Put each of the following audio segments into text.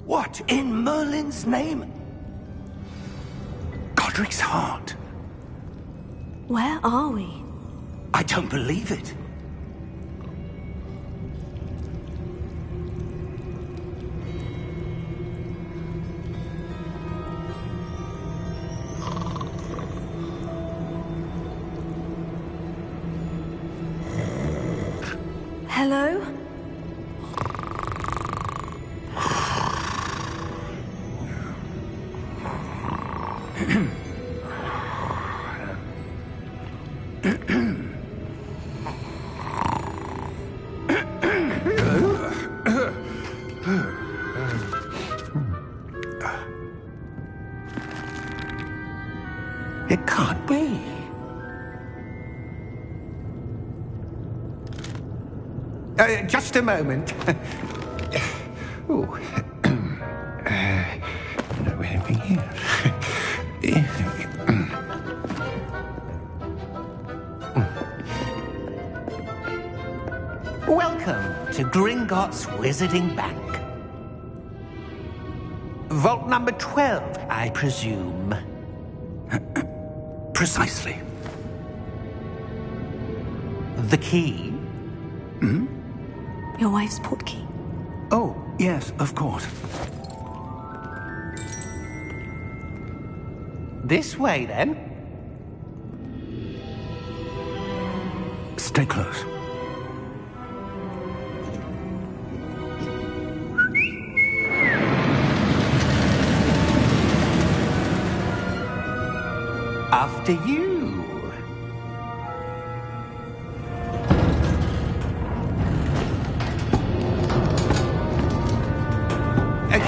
What in Merlin's name? Godric's heart. Where are we? I don't believe it. Hello? It can't be. Just a moment. Ooh. No, anything here. Welcome to Gringotts Wizarding Bank. Vault number 12, I presume. Precisely. The key? Hmm? Your wife's portkey. Oh, yes, of course. This way, then. Stay close. After you.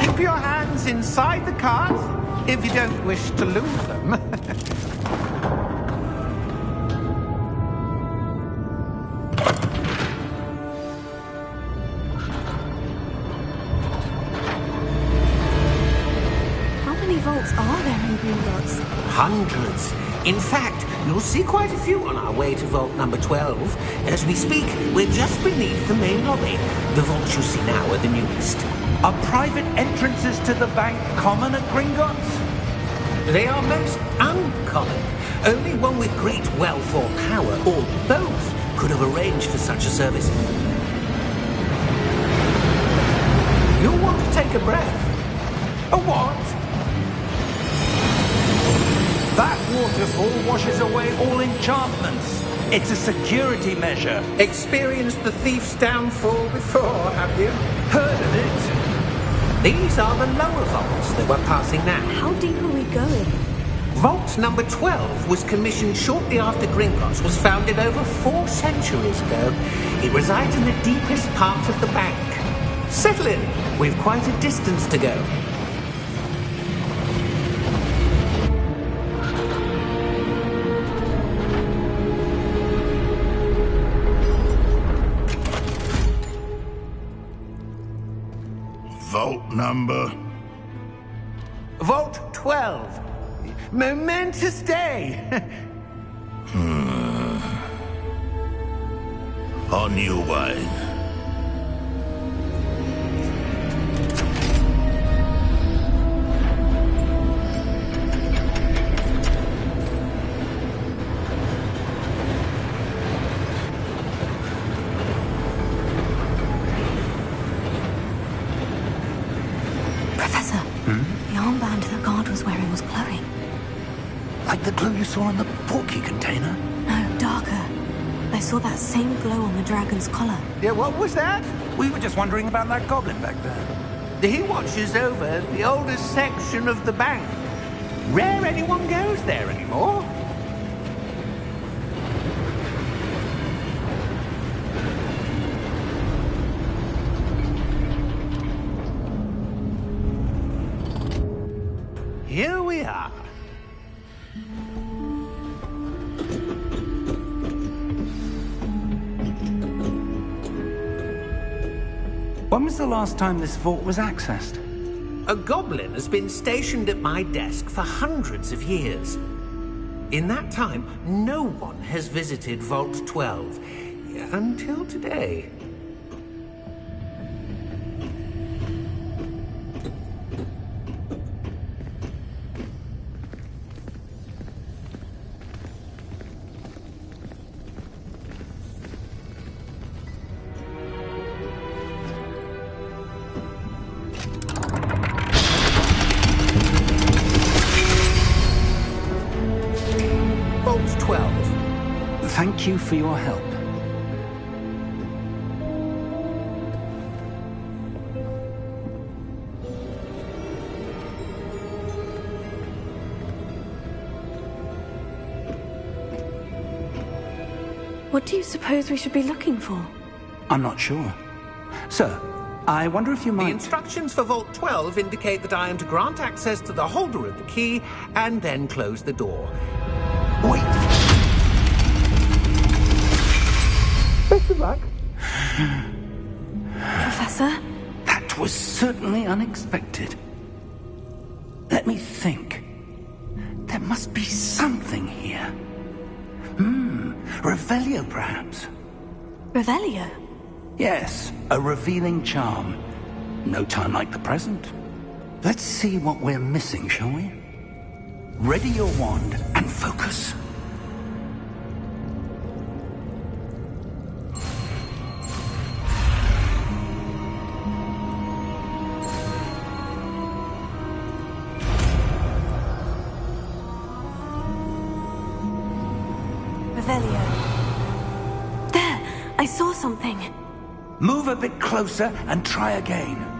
Keep your hands inside the cart if you don't wish to lose them. How many vaults are there in Gringotts? Hundreds. In fact, you'll see quite a few on our way to vault number 12. As we speak, we're just beneath the main lobby. The vaults you see now are the newest. Are private entrances to the bank common at Gringotts? They are most uncommon. Only one with great wealth or power, or both, could have arranged for such a service. You'll want to take a breath. A what? That waterfall washes away all enchantments. It's a security measure. Experienced the thief's downfall before, have you? Heard of it? These are the lower vaults that we're passing now. How deep are we going? Vault number 12 was commissioned shortly after Gringotts was founded over 4 centuries ago. It resides in the deepest part of the bank. Settle in. We've quite a distance to go. Vault number? Vault 12. Momentous day. On your way. Professor, the armband that guard was wearing was glowing. Like the glow you saw in the portkey container? No, darker. I saw that same glow on the dragon's collar. Yeah, what was that? We were just wondering about that goblin back there. He watches over the oldest section of the bank. Rare anyone goes there anymore. Here we are. When was the last time this vault was accessed? A goblin has been stationed at my desk for hundreds of years. In that time, no one has visited Vault 12 until today. Thank you for your help. What do you suppose we should be looking for? I'm not sure. Sir, I wonder if you might... The instructions for Vault 12 indicate that I am to grant access to the holder of the key and then close the door. Wait! Best of luck. Professor? That was certainly unexpected. Let me think. There must be something here. Revelio, perhaps? Revelio? Yes, a revealing charm. No time like the present. Let's see what we're missing, shall we? Ready your wand and focus. Revelio. There! I saw something. Move a bit closer and try again.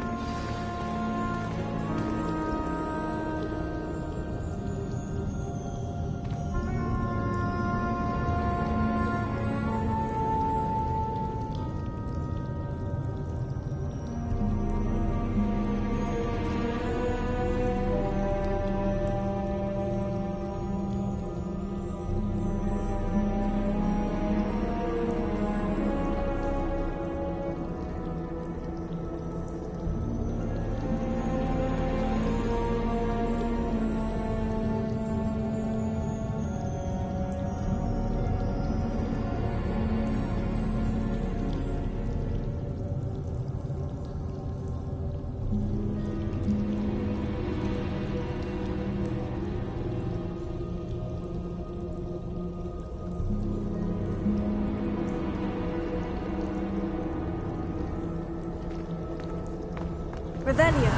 Revelio.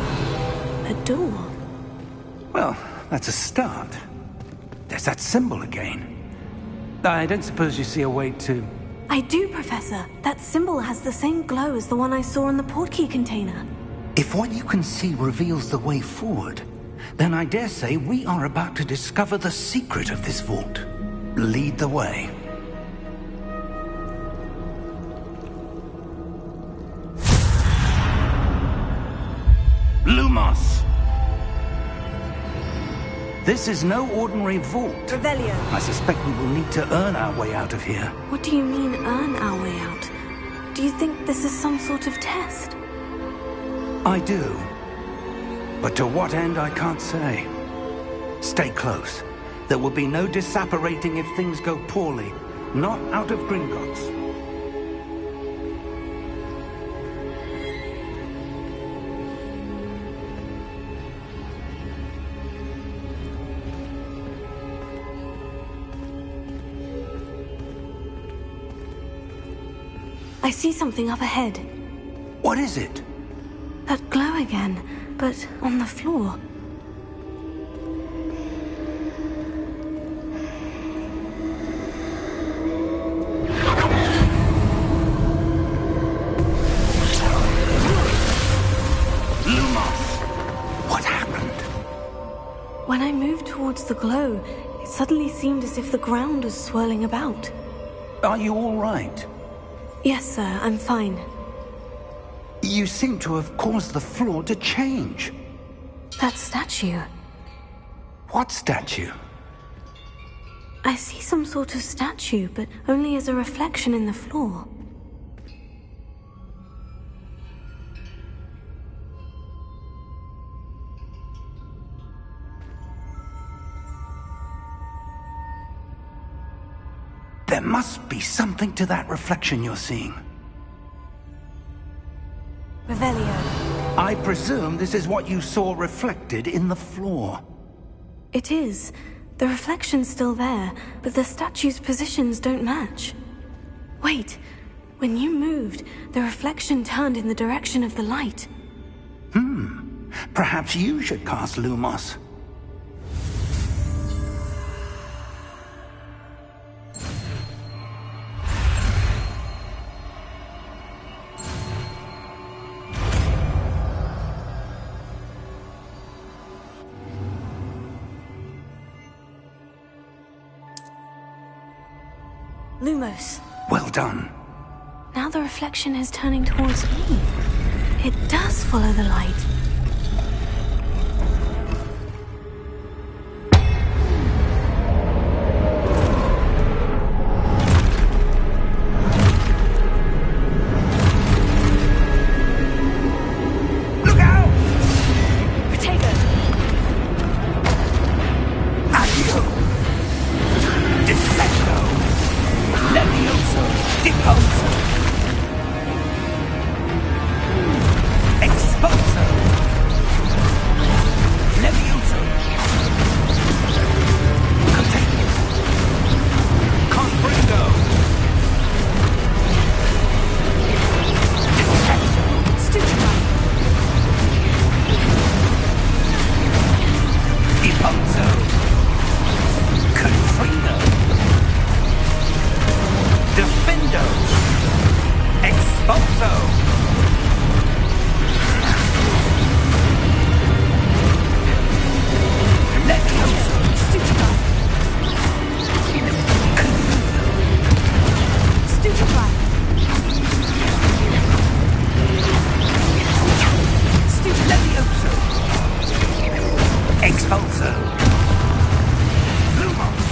A door. Well, that's a start. There's that symbol again. I don't suppose you see a way to... I do, Professor. That symbol has the same glow as the one I saw in the portkey container. If what you can see reveals the way forward, then I dare say we are about to discover the secret of this vault. Lead the way. Lumos! This is no ordinary vault. Revelio. I suspect we will need to earn our way out of here. What do you mean, earn our way out? Do you think this is some sort of test? I do. But to what end, I can't say. Stay close. There will be no disapparating if things go poorly. Not out of Gringotts. I see something up ahead. What is it? That glow again, but on the floor. Lumos! What happened? When I moved towards the glow, it suddenly seemed as if the ground was swirling about. Are you all right? Yes, sir, I'm fine. You seem to have caused the floor to change. That statue. What statue? I see some sort of statue, but only as a reflection in the floor. There must be something to that reflection you're seeing. Revelio. I presume this is what you saw reflected in the floor. It is. The reflection's still there, but the statue's positions don't match. Wait. When you moved, the reflection turned in the direction of the light. Perhaps you should cast Lumos. Lumos. Well done. Now the reflection is turning towards me. It does follow the light. Look out! Protego! Addio! Defendo! Levioso! Deposo! Expulso! Levioso! Contagion! Confringo! Defendo! Stupefy! Deposo! Confringo! Defendo! Expulso! Levioso! Stupefy! Stupefy! Stupefy! Levioso! Expulso! Lumos!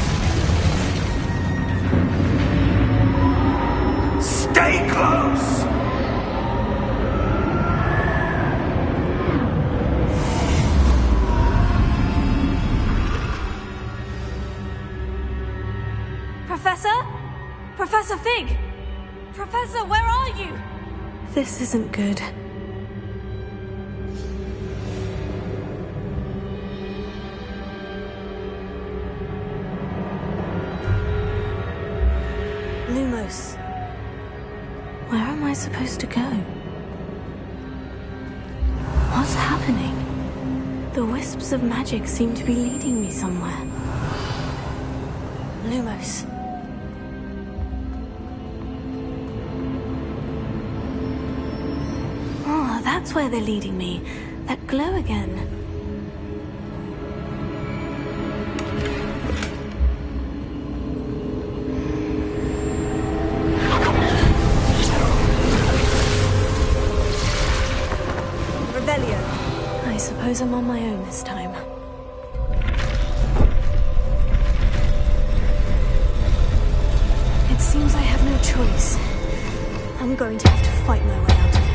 Stay close! Professor? Professor Fig! Professor, where are you? This isn't good. Lumos. Where am I supposed to go? What's happening? The wisps of magic seem to be leading me somewhere. Lumos. Oh, that's where they're leading me. That glow again. Revelio. I suppose I'm on my own this time. It seems I have no choice. I'm going to have to fight my way out of here.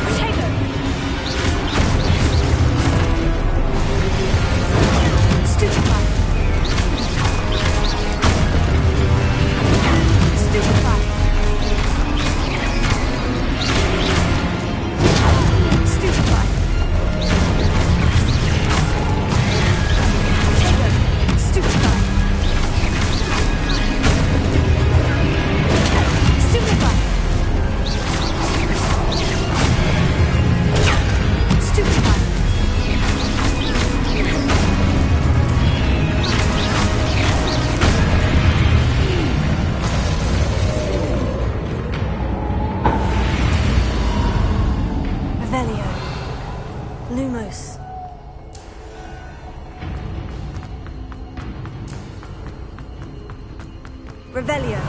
Protego! Stupefy! Stupefy! Lumos. Revelio.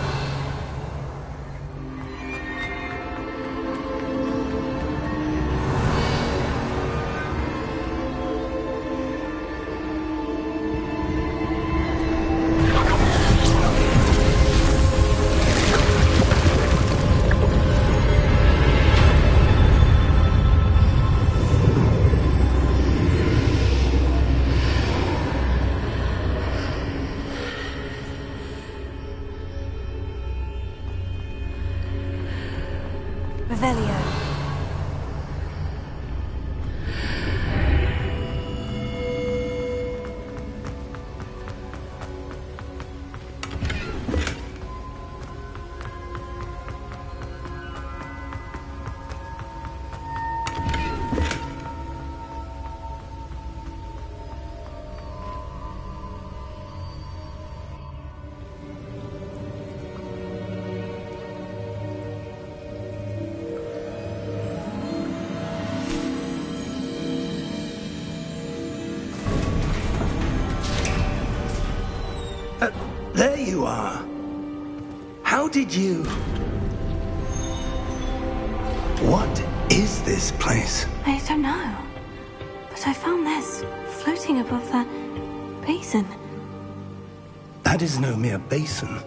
you are. How did you... What is this place? I don't know. But I found this floating above that basin. That is no mere basin.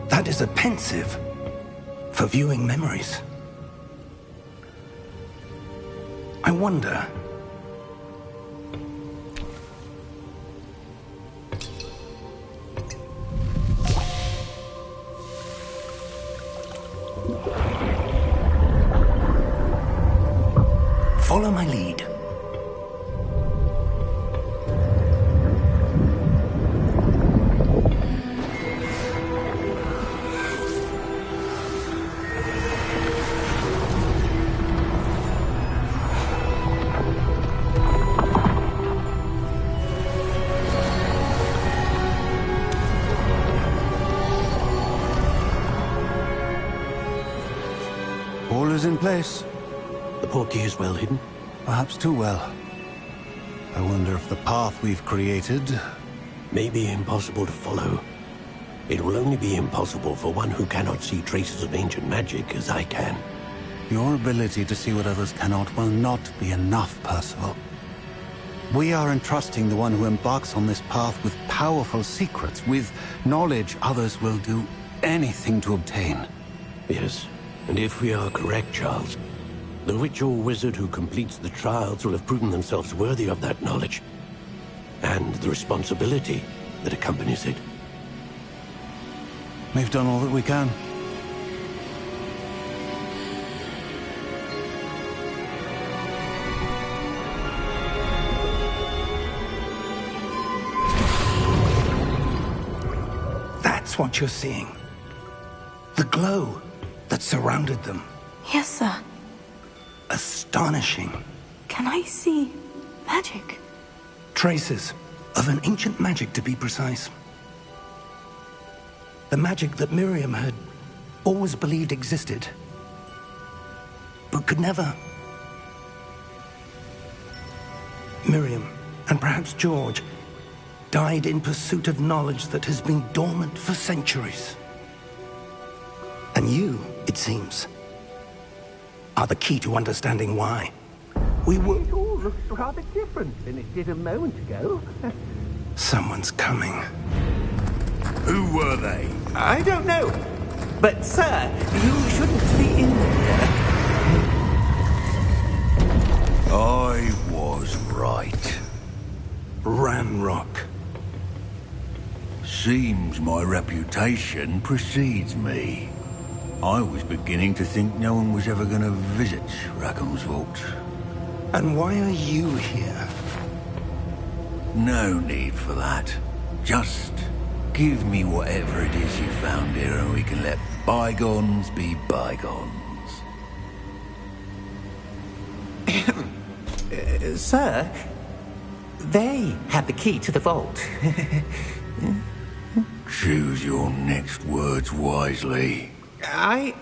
That is a pensive for viewing memories. I wonder... Follow my lead. All is in place. The portkey is well hidden. Perhaps too well. I wonder if the path we've created... May be impossible to follow. It will only be impossible for one who cannot see traces of ancient magic as I can. Your ability to see what others cannot will not be enough, Percival. We are entrusting the one who embarks on this path with powerful secrets, with knowledge others will do anything to obtain. Yes, and if we are correct, Charles, the witch or wizard who completes the trials will have proven themselves worthy of that knowledge, and the responsibility that accompanies it. We've done all that we can. That's what you're seeing. The glow that surrounded them. Yes, sir. Astonishing. Can I see magic? Traces of an ancient magic, to be precise. The magic that Miriam had always believed existed, but could never. Miriam, and perhaps George, died in pursuit of knowledge that has been dormant for centuries. And you, it seems, are the key to understanding why. We were... It all looks rather different than it did a moment ago. Someone's coming. Who were they? I don't know. But, sir, you shouldn't be in here. I was right. Ramrock. Seems my reputation precedes me. I was beginning to think no one was ever going to visit Rackham's Vault. And why are you here? No need for that. Just give me whatever it is you found here and we can let bygones be bygones. Sir, they had the key to the vault. Choose your next words wisely. I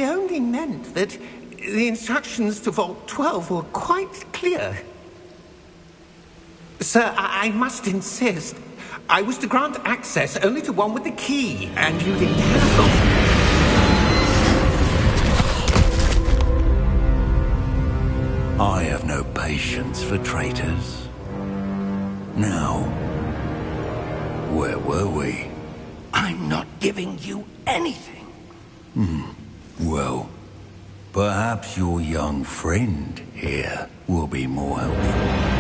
only meant that the instructions to Vault 12 were quite clear. Sir, I must insist. I was to grant access only to one with the key, and you didn't have. I have no patience for traitors. Now, where were we? I'm not giving you anything. Well, perhaps your young friend here will be more helpful.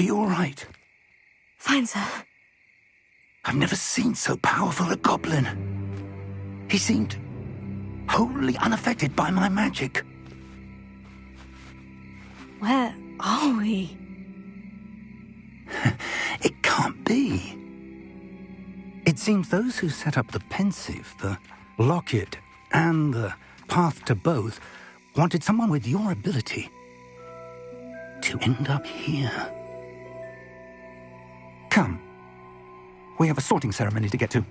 Are you all right? Fine, sir. I've never seen so powerful a goblin. He seemed wholly unaffected by my magic. Where are we? It can't be. It seems those who set up the pensive, the locket, and the path to both wanted someone with your ability to end up here. Come. We have a sorting ceremony to get to.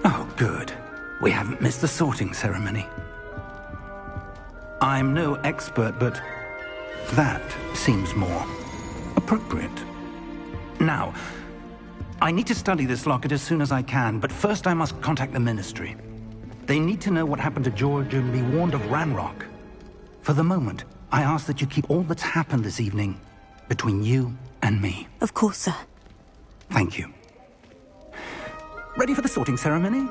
Oh, good. We haven't missed the sorting ceremony. I'm no expert, but that seems more appropriate. Now, I need to study this locket as soon as I can, but first I must contact the Ministry. They need to know what happened to George and be warned of Ranrock. For the moment, I ask that you keep all that's happened this evening between you and me. Of course, sir. Thank you. Ready for the sorting ceremony?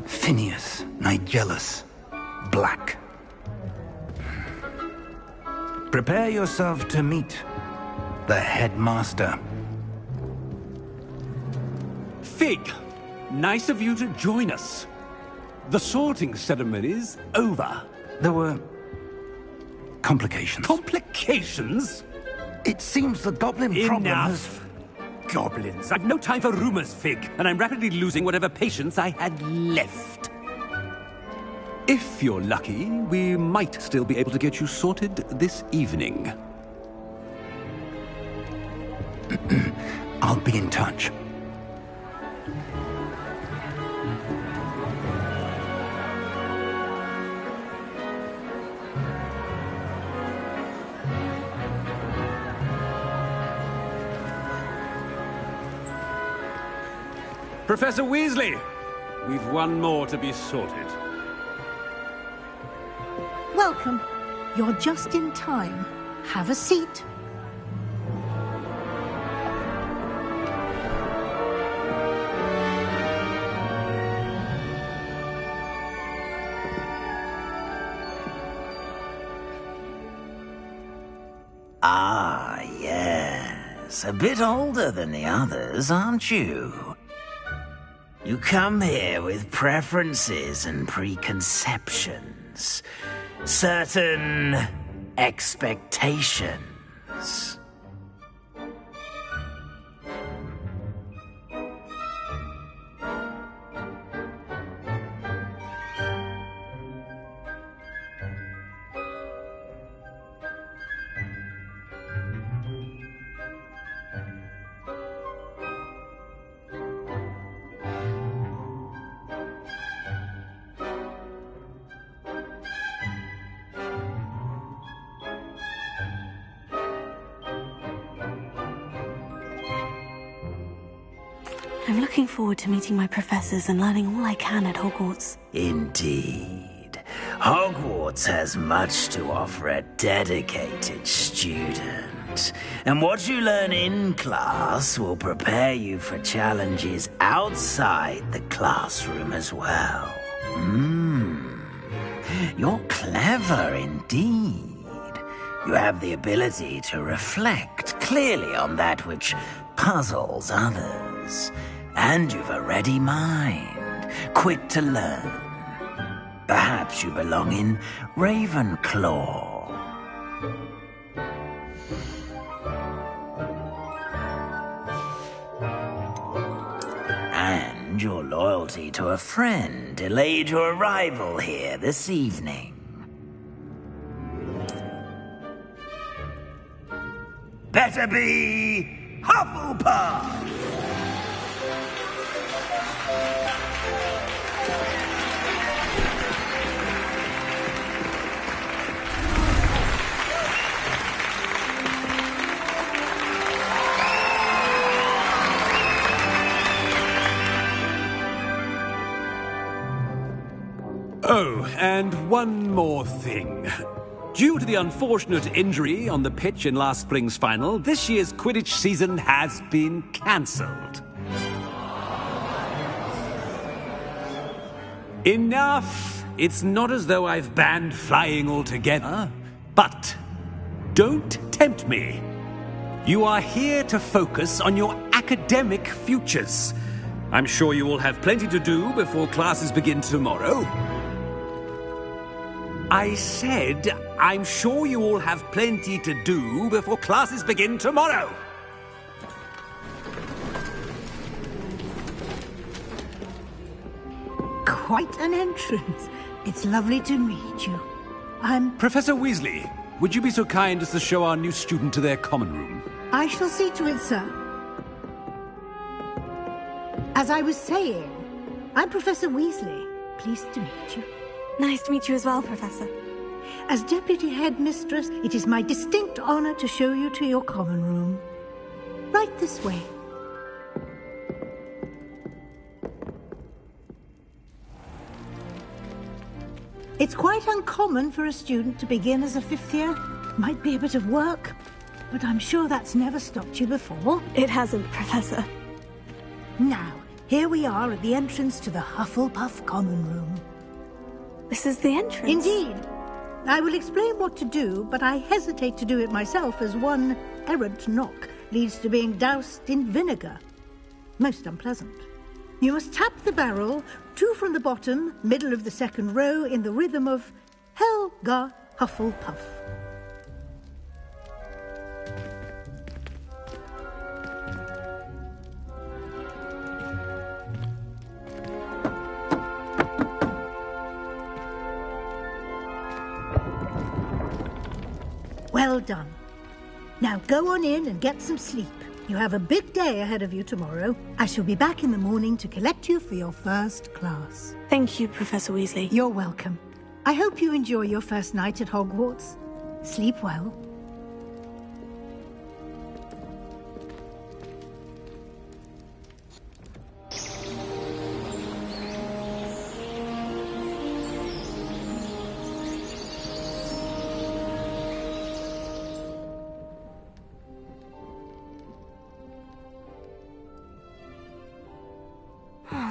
Phineas, Nigellus, Black. Prepare yourself to meet the headmaster. Fig, nice of you to join us. The sorting ceremony's over. There were complications. Complications? It seems the goblin problem has... Enough! Goblins. I've no time for rumors, Fig, and I'm rapidly losing whatever patience I had left. If you're lucky, we might still be able to get you sorted this evening. I'll be in touch. Professor Weasley, we've one more to be sorted. Welcome. You're just in time. Have a seat. Ah, yes. A bit older than the others, aren't you? You come here with preferences and preconceptions. Certain expectations. I'm looking forward to meeting my professors and learning all I can at Hogwarts. Indeed. Hogwarts has much to offer a dedicated student. And what you learn in class will prepare you for challenges outside the classroom as well. You're clever indeed. You have the ability to reflect clearly on that which puzzles others. And you've a ready mind, quick to learn. Perhaps you belong in Ravenclaw. And your loyalty to a friend delayed your arrival here this evening. Better be Hufflepuff! Oh, and one more thing. Due to the unfortunate injury on the pitch in last spring's final, this year's Quidditch season has been cancelled. Enough! It's not as though I've banned flying altogether. But don't tempt me. You are here to focus on your academic futures. I'm sure you will have plenty to do before classes begin tomorrow. I said, I'm sure you all have plenty to do before classes begin tomorrow. Quite an entrance. It's lovely to meet you. I'm... Professor Weasley, would you be so kind as to show our new student to their common room? I shall see to it, sir. As I was saying, I'm Professor Weasley. Pleased to meet you. Nice to meet you as well, Professor. As Deputy Headmistress, it is my distinct honor to show you to your common room. Right this way. It's quite uncommon for a student to begin as a fifth year. Might be a bit of work, but I'm sure that's never stopped you before. It hasn't, Professor. Now, here we are at the entrance to the Hufflepuff common room. This is the entrance? Indeed. I will explain what to do, but I hesitate to do it myself as one errant knock leads to being doused in vinegar. Most unpleasant. You must tap the barrel, 2 from the bottom, middle of the second row, in the rhythm of Helga Hufflepuff. Well done. Now go on in and get some sleep. You have a big day ahead of you tomorrow. I shall be back in the morning to collect you for your first class. Thank you, Professor Weasley. You're welcome. I hope you enjoy your first night at Hogwarts. Sleep well.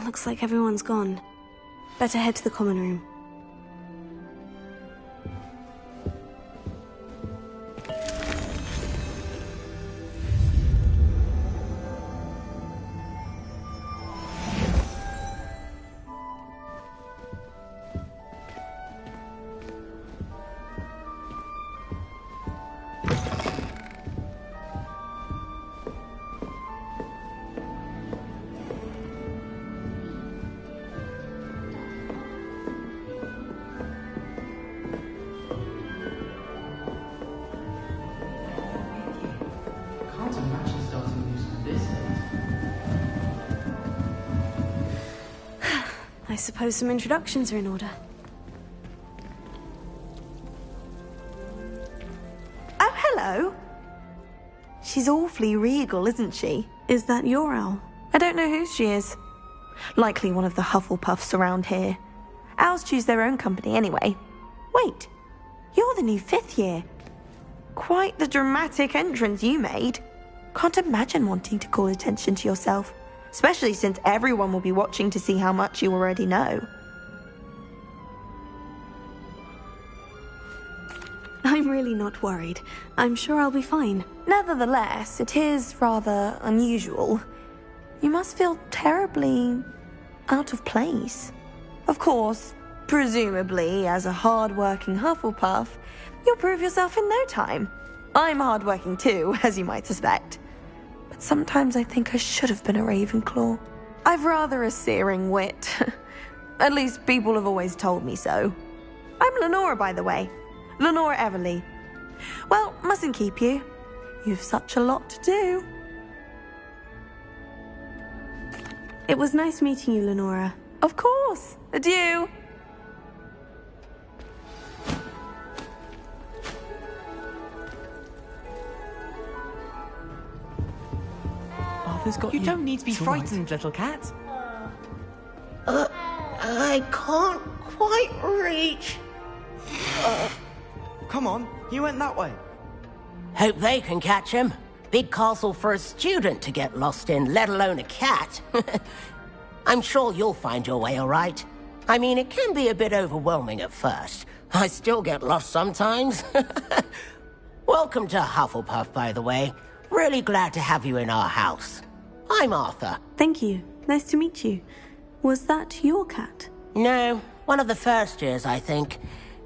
Looks like everyone's gone. Better head to the common room. I suppose some introductions are in order. Oh, hello. She's awfully regal, isn't she? Is that your owl? I don't know who she is. Likely one of the Hufflepuffs around here. Owls choose their own company anyway. Wait, you're the new 5th year. Quite the dramatic entrance you made. Can't imagine wanting to call attention to yourself, especially since everyone will be watching to see how much you already know. I'm really not worried. I'm sure I'll be fine. Nevertheless, it is rather unusual. You must feel terribly out of place. Of course, presumably, as a hard-working Hufflepuff, you'll prove yourself in no time. I'm hard-working too, as you might suspect. But sometimes I think I should have been a Ravenclaw. I've rather a searing wit. At least people have always told me so. I'm Lenora, by the way. Lenora Everly. Well, mustn't keep you. You've such a lot to do. It was nice meeting you, Lenora. Of course. Adieu. Arthur's got you. You don't need to be frightened, little cat. I can't quite reach. Come on, you went that way. Hope they can catch him. Big castle for a student to get lost in, let alone a cat. I'm sure you'll find your way all right. I mean, it can be a bit overwhelming at first. I still get lost sometimes. Welcome to Hufflepuff, by the way. Really glad to have you in our house. I'm Arthur. Thank you. Nice to meet you. Was that your cat? No, one of the first years, I think.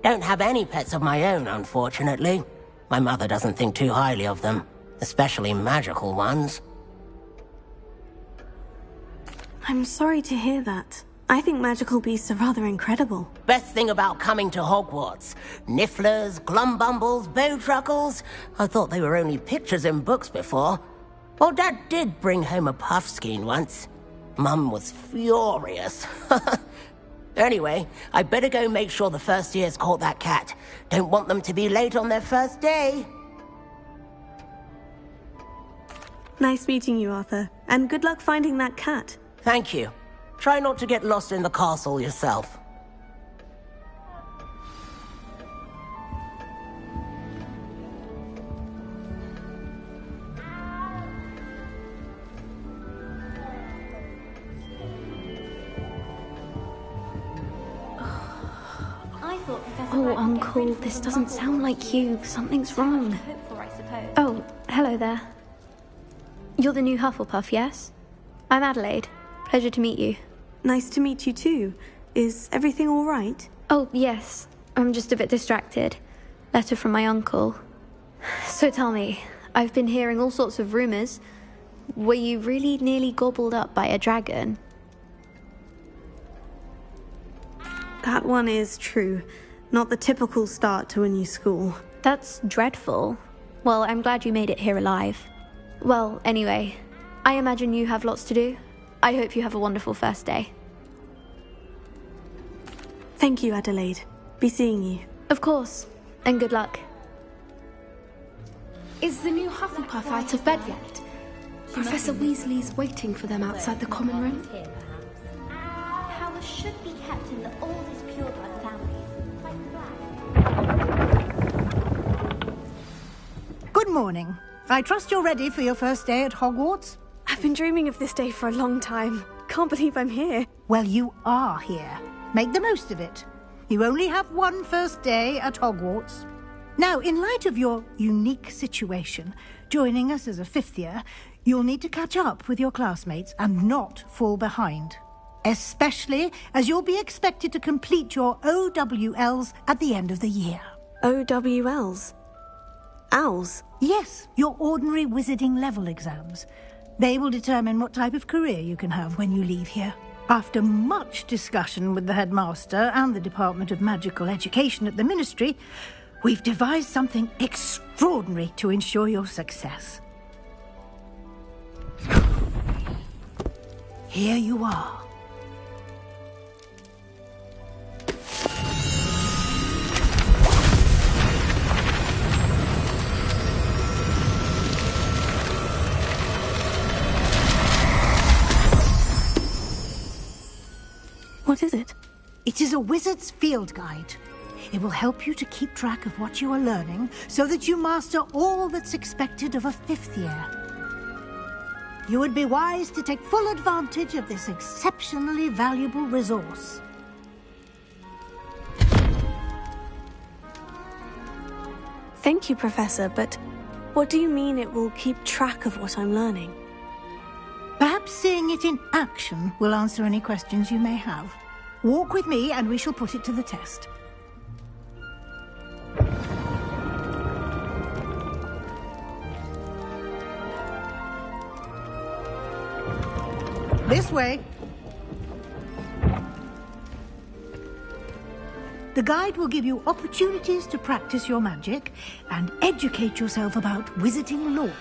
Don't have any pets of my own, unfortunately. My mother doesn't think too highly of them, especially magical ones. I'm sorry to hear that. I think magical beasts are rather incredible. Best thing about coming to Hogwarts. Nifflers, glumbumbles, bowtruckles. I thought they were only pictures in books before. Well, Dad did bring home a puffskein once. Mum was furious. Anyway, I better go make sure the first years caught that cat. Don't want them to be late on their first day. Nice meeting you, Arthur. And good luck finding that cat. Thank you. Try not to get lost in the castle yourself. Oh, Uncle, this doesn't sound like you. Something's wrong. Oh, hello there. You're the new Hufflepuff, yes? I'm Adelaide. Pleasure to meet you. Nice to meet you too. Is everything all right? Oh, yes. I'm just a bit distracted. Letter from my uncle. So tell me, I've been hearing all sorts of rumors. Were you really nearly gobbled up by a dragon? That one is true. Not the typical start to a new school. That's dreadful. Well, I'm glad you made it here alive. Well, anyway, I imagine you have lots to do. I hope you have a wonderful first day. Thank you, Adelaide. Be seeing you. Of course, and good luck. Is the new Hufflepuff out of bed yet? Professor Weasley's waiting for them outside the common room. Power should be kept in the oldest pureblood families, like Black. Good morning. I trust you're ready for your first day at Hogwarts? I've been dreaming of this day for a long time. Can't believe I'm here. Well, you are here. Make the most of it. You only have one first day at Hogwarts. Now, in light of your unique situation, joining us as a 5th year, you'll need to catch up with your classmates and not fall behind. Especially as you'll be expected to complete your OWLs at the end of the year. OWLs? Owls? Yes, your ordinary wizarding level exams. They will determine what type of career you can have when you leave here. After much discussion with the headmaster and the Department of Magical Education at the Ministry, we've devised something extraordinary to ensure your success. Here you are. What is it? It is a wizard's field guide. It will help you to keep track of what you are learning so that you master all that's expected of a 5th year. You would be wise to take full advantage of this exceptionally valuable resource. Thank you, Professor, but what do you mean it will keep track of what I'm learning? Perhaps seeing it in action will answer any questions you may have. Walk with me and we shall put it to the test. This way. The guide will give you opportunities to practice your magic and educate yourself about wizarding lore.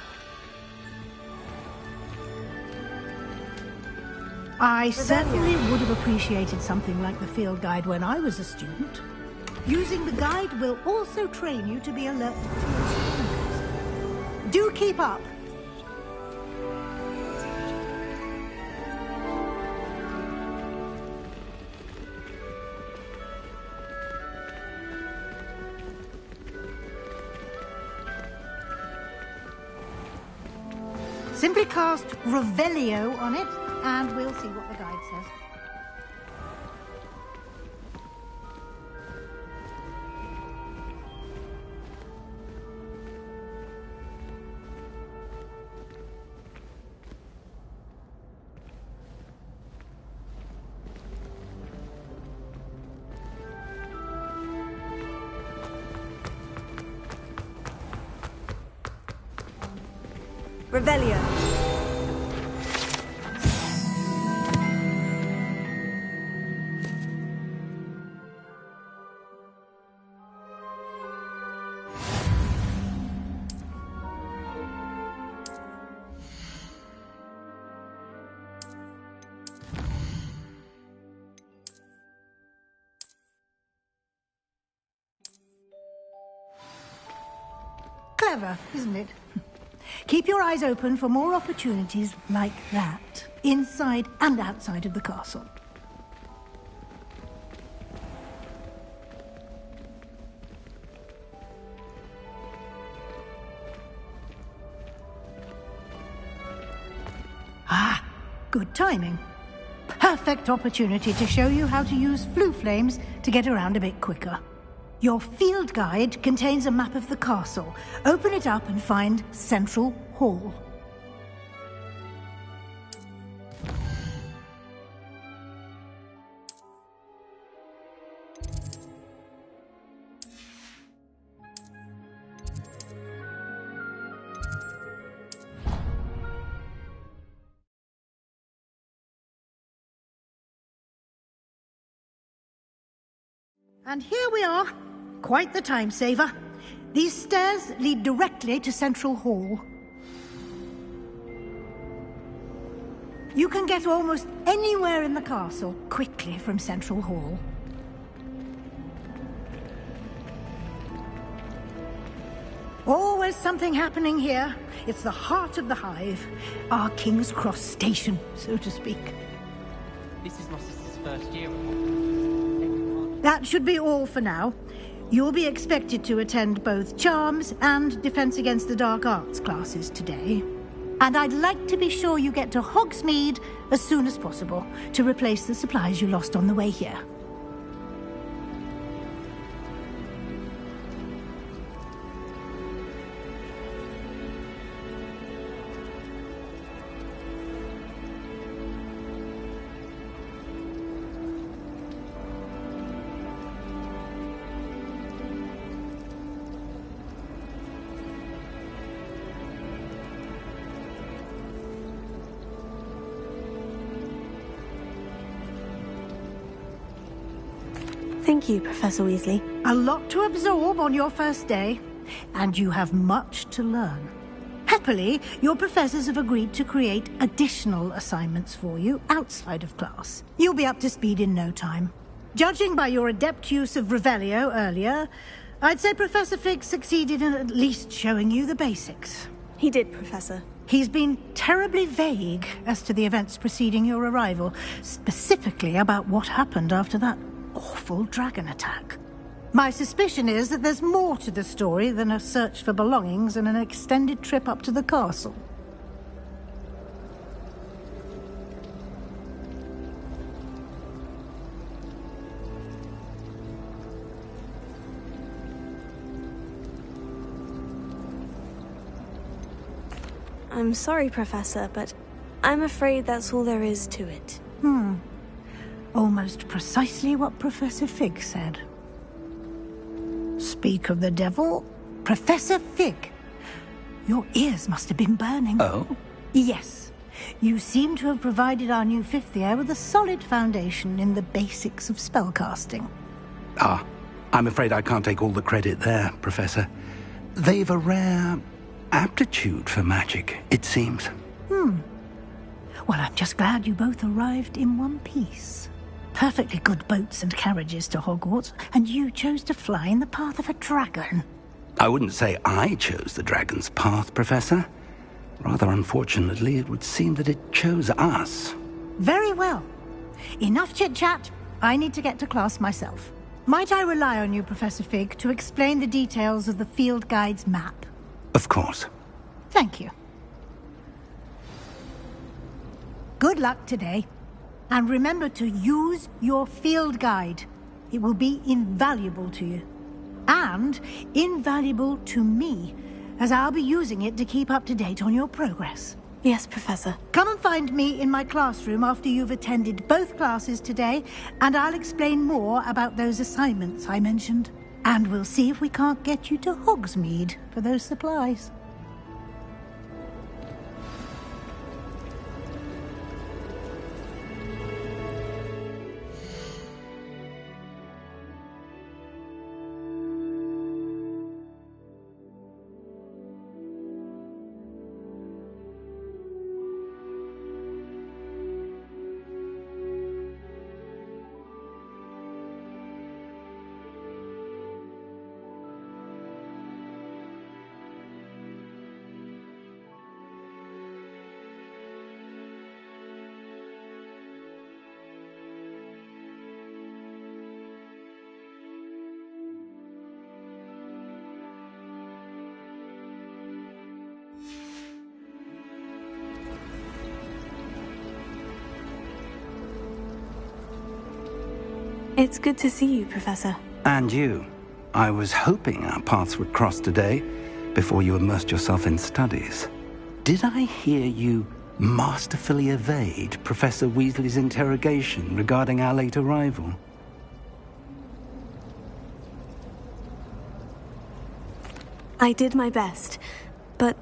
I certainly would have appreciated something like the field guide when I was a student. Using the guide will also train you to be alert to your surroundings. Do keep up. Simply cast Revelio on it, and we'll see what the guide says. Revelio. Clever, isn't it? Keep your eyes open for more opportunities like that, inside and outside of the castle. Ah, good timing. Perfect opportunity to show you how to use flue flames to get around a bit quicker. Your field guide contains a map of the castle. Open it up and find Central Hall. And here we are. Quite the time saver. These stairs lead directly to Central Hall. You can get almost anywhere in the castle quickly from Central Hall. Always something happening here. It's the heart of the hive. Our King's Cross station, so to speak. This is my sister's first year at Hogwarts. That should be all for now. You'll be expected to attend both Charms and Defense Against the Dark Arts classes today. And I'd like to be sure you get to Hogsmeade as soon as possible to replace the supplies you lost on the way here. Thank you, Professor Weasley. A lot to absorb on your first day, and you have much to learn. Happily, your professors have agreed to create additional assignments for you outside of class. You'll be up to speed in no time. Judging by your adept use of Revelio earlier, I'd say Professor Fig succeeded in at least showing you the basics. He did, Professor. He's been terribly vague as to the events preceding your arrival, specifically about what happened after that awful dragon attack. My suspicion is that there's more to the story than a search for belongings and an extended trip up to the castle. I'm sorry, Professor, but I'm afraid that's all there is to it. Almost precisely what Professor Fig said. Speak of the devil, Professor Fig. Your ears must have been burning. Oh? Yes. You seem to have provided our new fifth year with a solid foundation in the basics of spellcasting. Ah, I'm afraid I can't take all the credit there, Professor. They've a rare aptitude for magic, it seems. Well, I'm just glad you both arrived in one piece. Perfectly good boats and carriages to Hogwarts, and you chose to fly in the path of a dragon. I wouldn't say I chose the dragon's path, Professor. Rather unfortunately, it would seem that it chose us. Very well. Enough chit-chat. I need to get to class myself. Might I rely on you, Professor Fig, to explain the details of the field guide's map? Of course. Thank you. Good luck today. And remember to use your field guide. It will be invaluable to you. And invaluable to me, as I'll be using it to keep up to date on your progress. Yes, Professor. Come and find me in my classroom after you've attended both classes today, and I'll explain more about those assignments I mentioned. And we'll see if we can't get you to Hogsmeade for those supplies. It's good to see you, Professor. And you. I was hoping our paths would cross today, before you immersed yourself in studies. Did I hear you masterfully evade Professor Weasley's interrogation regarding our late arrival? I did my best, but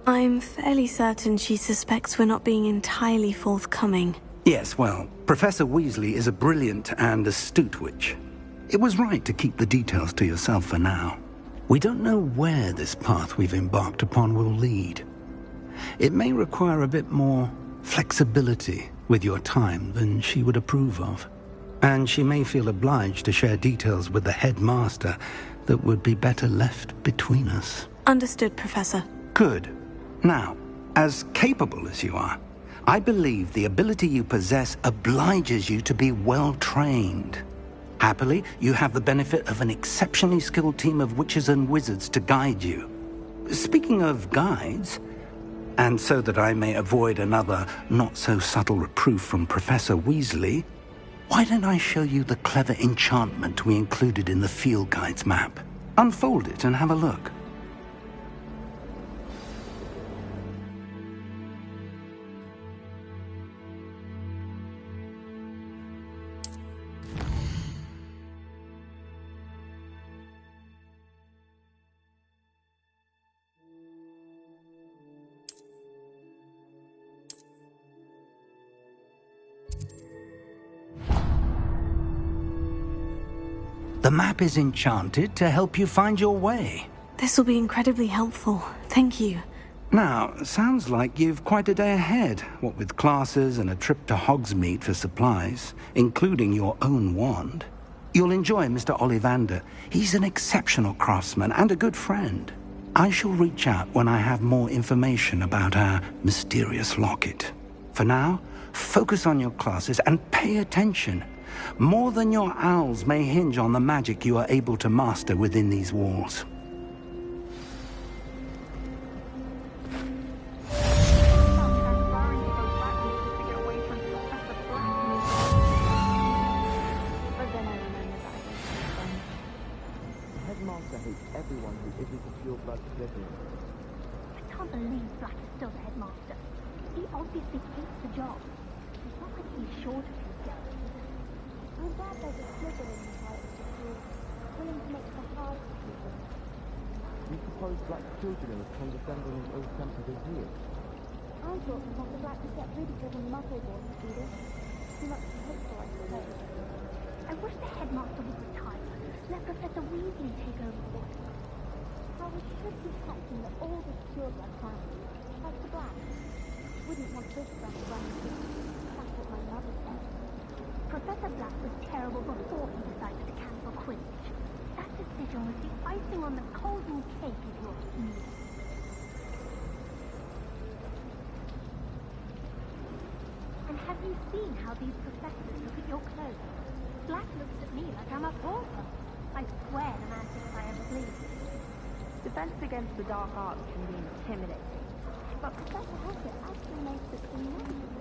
I'm fairly certain she suspects we're not being entirely forthcoming. Yes, well, Professor Weasley is a brilliant and astute witch. It was right to keep the details to yourself for now. We don't know where this path we've embarked upon will lead. It may require a bit more flexibility with your time than she would approve of. And she may feel obliged to share details with the headmaster that would be better left between us. Understood, Professor. Good. Now, as capable as you are, I believe the ability you possess obliges you to be well-trained. Happily, you have the benefit of an exceptionally skilled team of witches and wizards to guide you. Speaking of guides, and so that I may avoid another not-so-subtle reproof from Professor Weasley, why don't I show you the clever enchantment we included in the field guide's map? Unfold it and have a look. The map is enchanted to help you find your way. This will be incredibly helpful. Thank you. Now, sounds like you've quite a day ahead, what with classes and a trip to Hogsmeade for supplies, including your own wand. You'll enjoy Mr. Ollivander. He's an exceptional craftsman and a good friend. I shall reach out when I have more information about our mysterious locket. For now, focus on your classes and pay attention. More than your owls may hinge on the magic you are able to master within these walls. I can't believe Black is still the headmaster. He obviously hates the job. It's not like he's short of his guts. I'm glad there's a Slytherin inside of the school, willing to make the hard decisions. You suppose Black's children are as condescending and ill-tempered as he is? I thought Professor Black would get rid of the Muggleborn students. Too much to hope for, I suppose. I wish the headmaster would retire. Let Professor Weasley take over Hogwarts. Howard should be kept in the oldest pureblood family, like the Black. Wouldn't want this brother running through. That's what my mother said. Professor Black was terrible before he decided to cancel Quidditch. That decision was the icing on the golden cake, if you ask me. And have you seen how these professors look at your clothes? Black looks at me like I'm a pauper. I swear the man thinks I am asleep. Defense against the dark arts can be intimidating. But Professor Hackett actually makes it seem nice.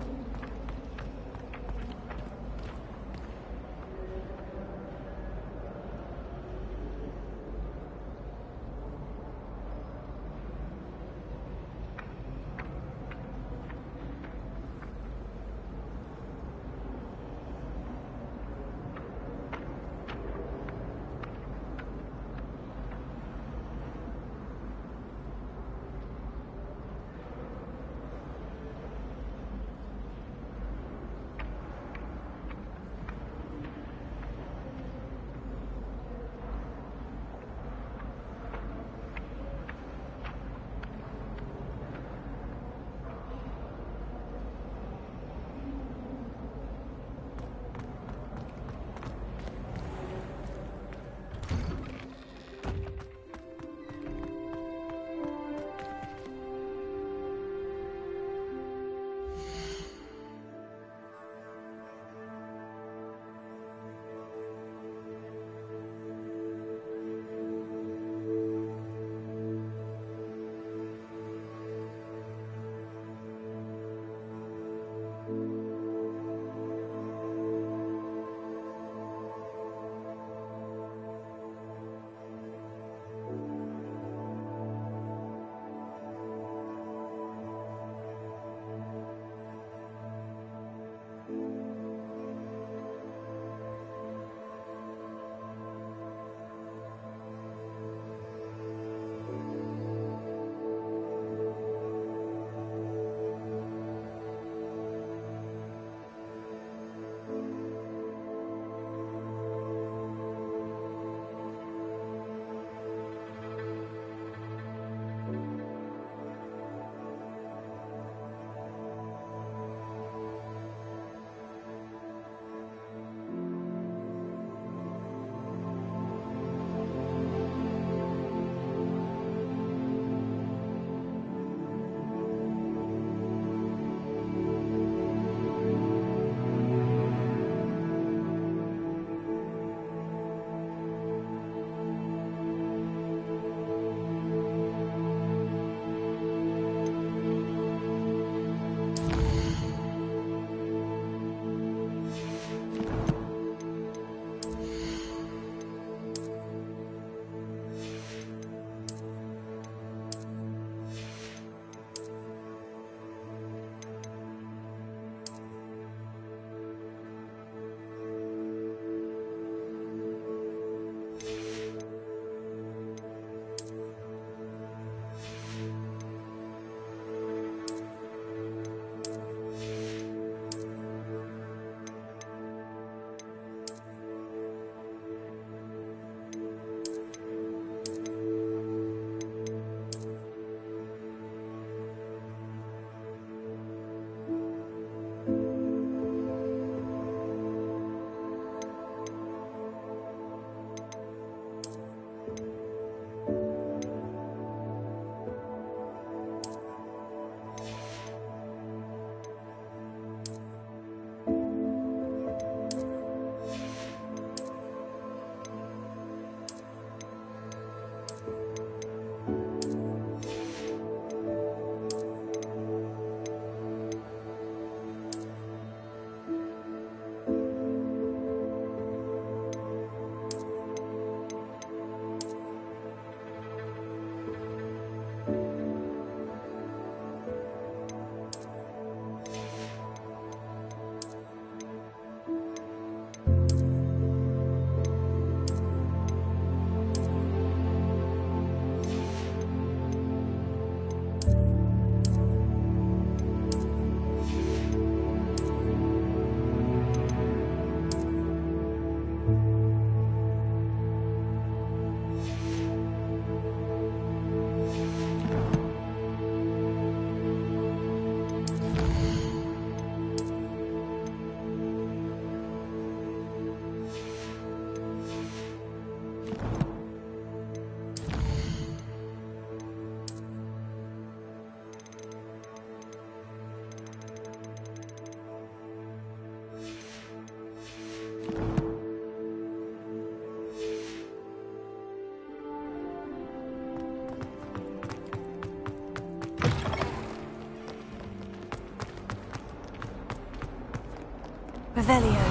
Revelio.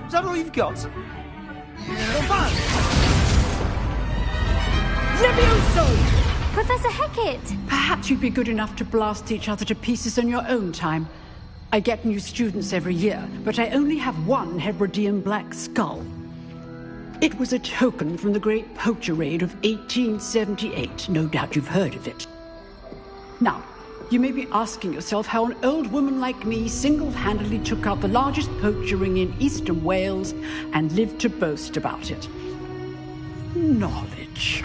Is that all you've got? Levioso! Professor Hecat! Perhaps you'd be good enough to blast each other to pieces in your own time. I get new students every year, but I only have one Hebridean black skull. It was a token from the Great Poacher Raid of 1878. No doubt you've heard of it. Now, you may be asking yourself how an old woman like me single-handedly took out the largest poacher ring in eastern Wales and lived to boast about it. Knowledge.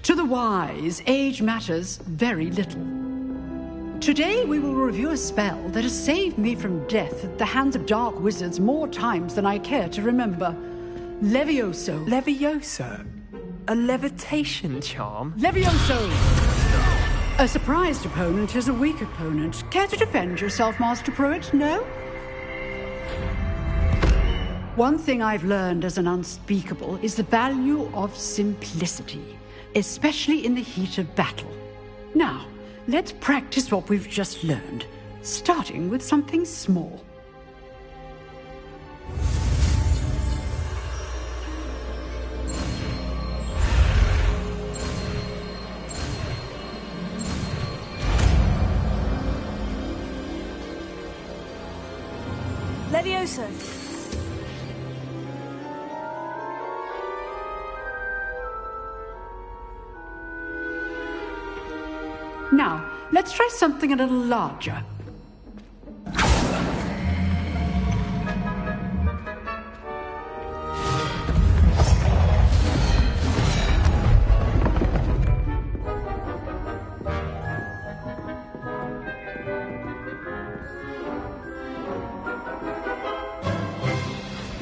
To the wise, age matters very little. Today we will review a spell that has saved me from death at the hands of dark wizards more times than I care to remember. Levioso. Levioso? A levitation charm? Levioso! A surprised opponent is a weak opponent. Care to defend yourself, Master Pruitt? No? One thing I've learned as an unspeakable is the value of simplicity, especially in the heat of battle. Now, let's practice what we've just learned, starting with something small. Levioso. Now, let's try something a little larger.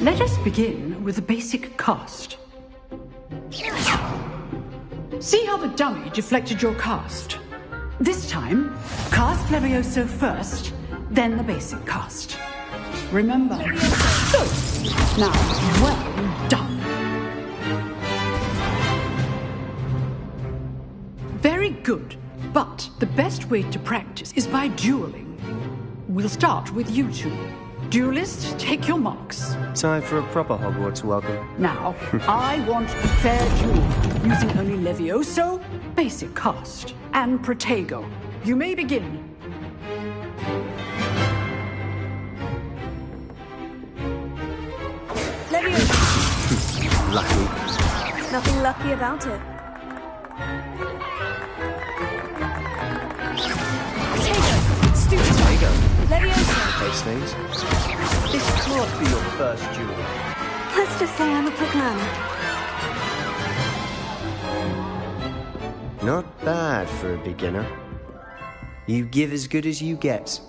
Let us begin with the basic cast. See how the dummy deflected your cast? This time, cast Levioso first, then the basic cast. Remember. So, now, well done. Very good, but the best way to practice is by dueling. We'll start with you two. Duelists, take your marks. Time for a proper Hogwarts welcome. Now, I want a fair duel, using only Levioso, basic cast, and Protego. You may begin. Levioso. Lucky. Nothing lucky about it. Protego. Stupid. Protego. Levioso. Those things. This can't be your first duel. Let's just say I'm a quick learner. Not bad for a beginner. You give as good as you get.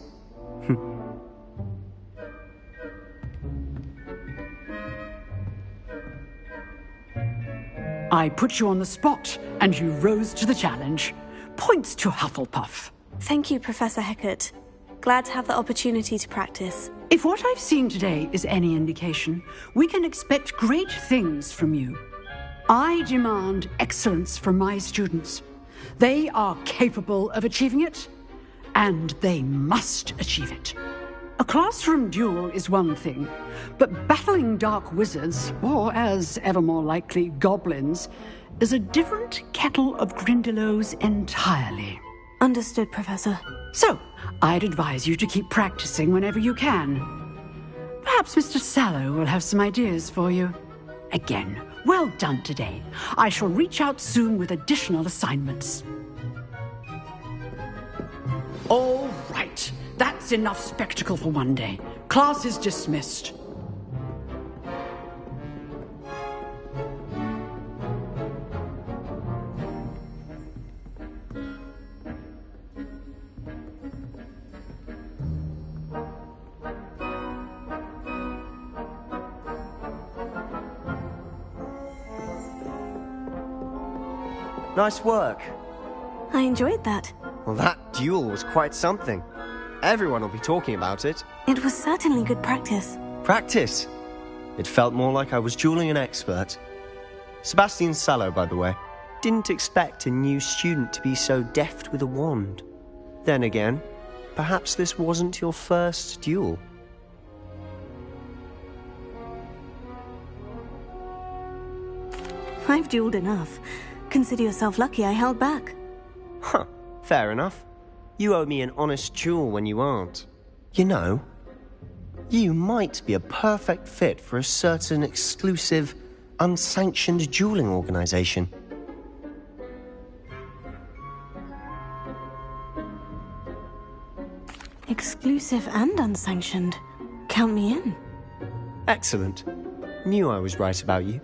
I put you on the spot, and you rose to the challenge. Points to Hufflepuff. Thank you, Professor Hecat. Glad to have the opportunity to practice. If what I've seen today is any indication, we can expect great things from you. I demand excellence from my students. They are capable of achieving it, and they must achieve it. A classroom duel is one thing, but battling dark wizards, or as ever more likely, goblins, is a different kettle of Grindylows entirely. Understood, Professor. So, I'd advise you to keep practicing whenever you can. Perhaps Mr. Sallow will have some ideas for you. Again, well done today. I shall reach out soon with additional assignments. All right. That's enough spectacle for one day. Class is dismissed. Nice work. I enjoyed that. Well, that duel was quite something. Everyone will be talking about it. It was certainly good practice. Practice? It felt more like I was dueling an expert. Sebastian Sallow, by the way. Didn't expect a new student to be so deft with a wand. Then again, perhaps this wasn't your first duel. I've dueled enough. Consider yourself lucky I held back. Huh, fair enough. You owe me an honest duel when you aren't. You know, you might be a perfect fit for a certain exclusive, unsanctioned dueling organization. Exclusive and unsanctioned. Count me in. Excellent. Knew I was right about you.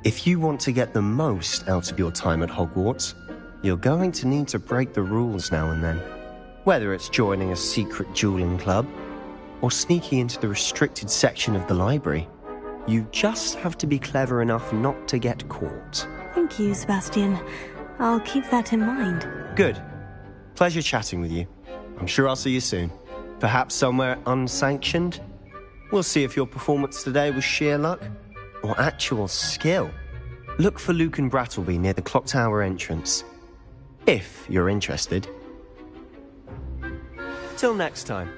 If you want to get the most out of your time at Hogwarts, you're going to need to break the rules now and then. Whether it's joining a secret dueling club, or sneaking into the restricted section of the library, you just have to be clever enough not to get caught. Thank you, Sebastian. I'll keep that in mind. Good. Pleasure chatting with you. I'm sure I'll see you soon. Perhaps somewhere unsanctioned? We'll see if your performance today was sheer luck or actual skill. Look for Luke and Brattleby near the clock tower entrance. If you're interested. Till next time.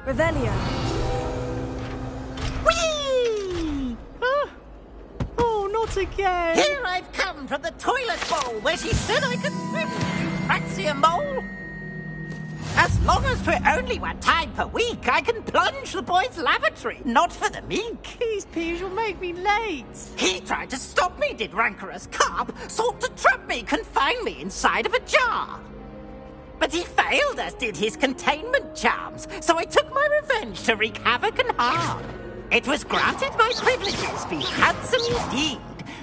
Revelio. Whee! Oh, not again! Here I've come from the toilet bowl where she said I could swim, you praxia mole! As long as for only 1 time per week, I can plunge the boy's lavatory, not for the meek. Please, Peeves, you'll make me late. He tried to stop me, did rancorous carp, sought to trap me, confine me inside of a jar. But he failed, as did his containment charms, so I took my revenge to wreak havoc and harm. It was granted my privileges be handsome indeed,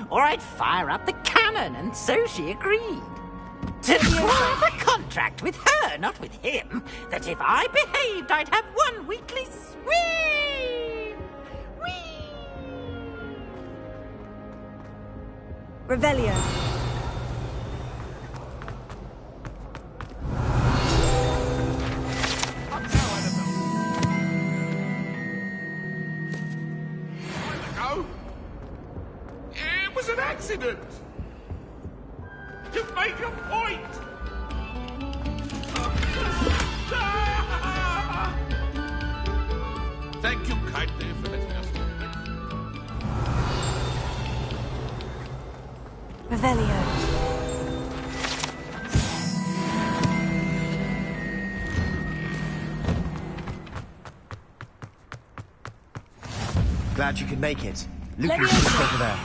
or I'd fire up the cannon, and so she agreed. To have a contract with her, not with him, that if I behaved, I'd have 1 weekly swim! Whee! Revelio. It was an accident! To make a point! Thank you kindly for letting us know. Revelio. Glad you could make it. Luke is just over there.